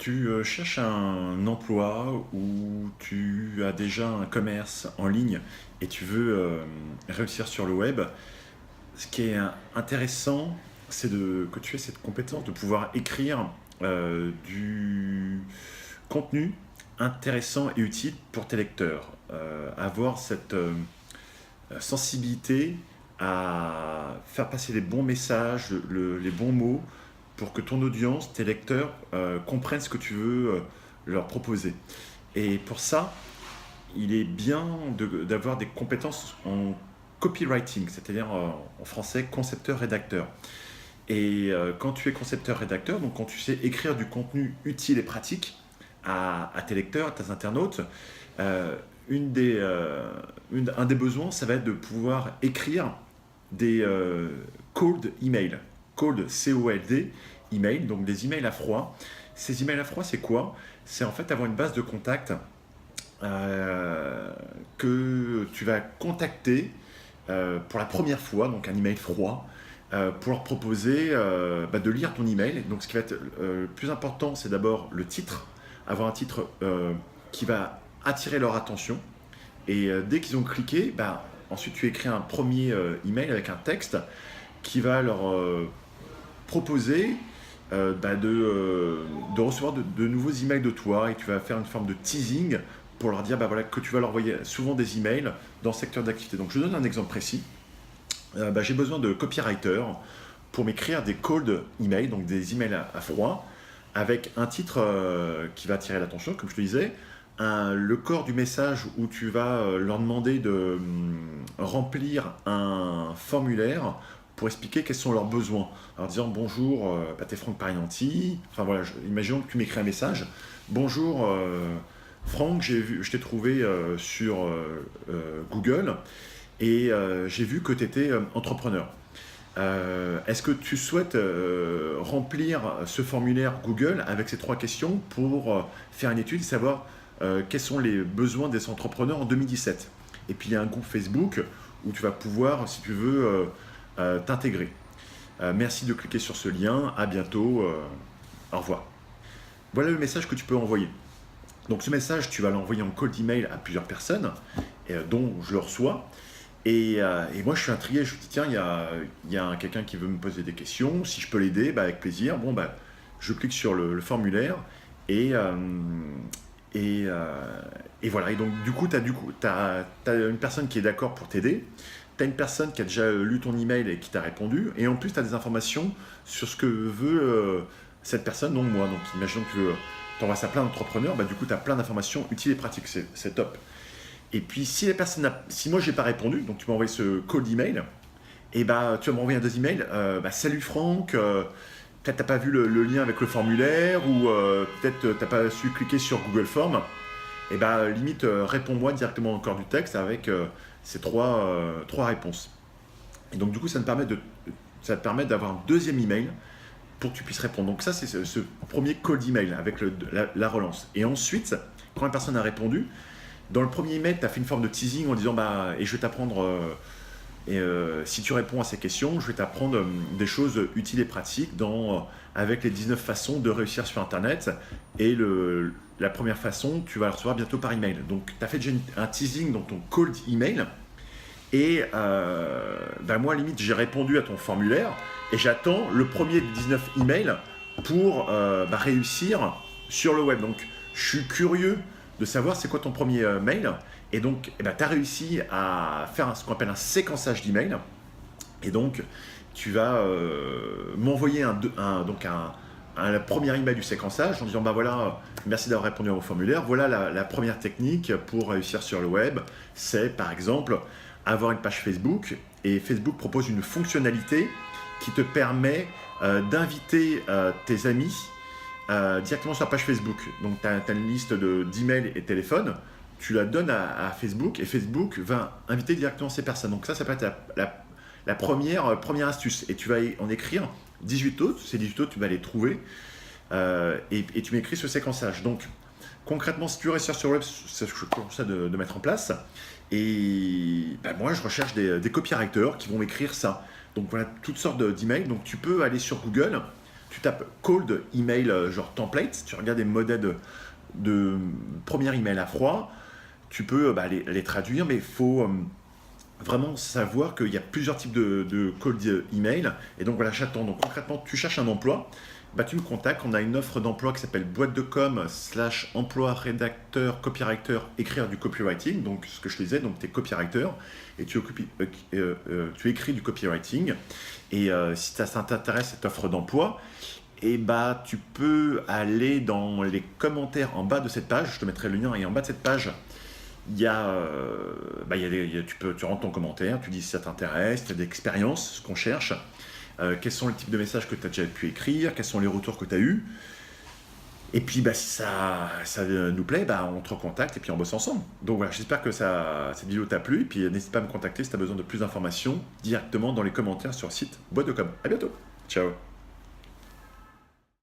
Tu cherches un emploi ou tu as déjà un commerce en ligne et tu veux réussir sur le web. Ce qui est intéressant, c'est que tu aies cette compétence de pouvoir écrire du contenu intéressant et utile pour tes lecteurs. Avoir cette sensibilité à faire passer les bons messages, les bons mots pour que ton audience, tes lecteurs, comprennent ce que tu veux leur proposer. Et pour ça, il est bien d'avoir des compétences en copywriting, c'est-à-dire en français concepteur-rédacteur. Et quand tu es concepteur-rédacteur, donc quand tu sais écrire du contenu utile et pratique à tes lecteurs, à tes internautes, euh, un des besoins, ça va être de pouvoir écrire des cold emails, cold C-O-L-D, email, donc des emails à froid. Ces emails à froid, c'est quoi? C'est en fait avoir une base de contact que tu vas contacter pour la première fois, donc un email froid, pour leur proposer de lire ton email. Donc ce qui va être le plus important, c'est d'abord le titre, avoir un titre qui va attirer leur attention. Et dès qu'ils ont cliqué, ensuite tu écris un premier email avec un texte qui va leur proposer de recevoir de nouveaux emails de toi, et tu vas faire une forme de teasing pour leur dire voilà, que tu vas leur envoyer souvent des emails dans ce secteur d'activité. Donc je donne un exemple précis. J'ai besoin de copywriter pour m'écrire des cold emails, donc des emails à froid, avec un titre qui va attirer l'attention, comme je te disais, le corps du message où tu vas leur demander de remplir un formulaire pour expliquer quels sont leurs besoins. Alors disant bonjour, t'es Franck Parianti, enfin voilà, imaginons que tu m'écris un message. Bonjour Franck, je t'ai trouvé sur Google et j'ai vu que tu étais entrepreneur. Est-ce que tu souhaites remplir ce formulaire Google avec ces trois questions pour faire une étude et savoir quels sont les besoins des entrepreneurs en 2017? Et puis il y a un groupe Facebook où tu vas pouvoir, si tu veux, t'intégrer. Merci de cliquer sur ce lien, à bientôt, au revoir. Voilà le message que tu peux envoyer. Donc ce message, tu vas l'envoyer en cold email à plusieurs personnes, dont je le reçois. Et moi, je suis intrigué. Je me dis, tiens, il y a quelqu'un qui veut me poser des questions. Si je peux l'aider, avec plaisir. Bon, je clique sur le formulaire et, euh, et voilà. Et donc, du coup, tu as une personne qui est d'accord pour t'aider. Tu as une personne qui a déjà lu ton email et qui t'a répondu. Et en plus, tu as des informations sur ce que veut cette personne, donc moi. Donc, imaginons que tu envoies ça à plein d'entrepreneurs. Du coup, tu as plein d'informations utiles et pratiques. C'est top. Et puis si moi j'ai pas répondu, donc tu m'as envoyé ce cold email, et tu vas m'envoyer un deuxième email. Salut Franck, peut-être t'as pas vu le lien avec le formulaire, ou peut-être t'as pas su cliquer sur Google Form. Et limite réponds-moi directement encore du texte avec ces trois réponses. Et donc du coup ça te permet d'avoir un deuxième email pour que tu puisses répondre. Donc ça c'est ce premier cold email avec la relance. Et ensuite, quand la personne a répondu, dans le premier email, tu as fait une forme de teasing en disant et je vais t'apprendre, si tu réponds à ces questions, je vais t'apprendre des choses utiles et pratiques avec les 19 façons de réussir sur Internet. Et la première façon, tu vas la recevoir bientôt par email. Donc, tu as fait déjà un teasing dans ton cold email. Et moi, limite, j'ai répondu à ton formulaire et j'attends le premier des 19 emails pour réussir sur le web. Donc, je suis curieux de savoir c'est quoi ton premier mail. Et donc, tu as réussi à faire ce qu'on appelle un séquençage d'emails. Et donc, tu vas m'envoyer un premier email du séquençage en disant voilà, merci d'avoir répondu à mon formulaire. Voilà la première technique pour réussir sur le web. C'est par exemple avoir une page Facebook. Et Facebook propose une fonctionnalité qui te permet d'inviter tes amis directement sur la page Facebook. Donc tu as une liste d'emails et téléphones, tu la donnes à Facebook et Facebook va inviter directement ces personnes. Donc ça peut être la première astuce. Et tu vas en écrire 18 autres. Ces 18 autres, tu vas les trouver et tu m'écris ce séquençage. Donc concrètement, si tu veux réussir sur le web, c'est ce que je conseille de mettre en place. Et moi, je recherche des copywriters qui vont m'écrire ça. Donc voilà, toutes sortes d'emails. Donc tu peux aller sur Google, tu tapes cold email, genre template, tu regardes des modèles de premier email à froid, tu peux les traduire, mais il faut vraiment savoir qu'il y a plusieurs types de cold email. Et donc voilà, j'attends. Donc concrètement, tu cherches un emploi, tu me contactes. On a une offre d'emploi qui s'appelle boîte de com / emploi rédacteur, copywriter, écrire du copywriting. Donc ce que je te disais, donc tu es copywriter et tu écris du copywriting. Et si ça t'intéresse, cette offre d'emploi, et tu peux aller dans les commentaires en bas de cette page. Je te mettrai le lien. Et en bas de cette page, il y a, tu rentres ton commentaire, tu dis si ça t'intéresse, tu as d'expérience, ce qu'on cherche, quels sont les types de messages que tu as déjà pu écrire, quels sont les retours que tu as eus. Et puis si ça nous plaît, on te recontacte et puis on bosse ensemble. Donc voilà, j'espère que cette vidéo t'a plu. Et puis n'hésite pas à me contacter si tu as besoin de plus d'informations directement dans les commentaires sur le site Boîte de Com. À bientôt. Ciao.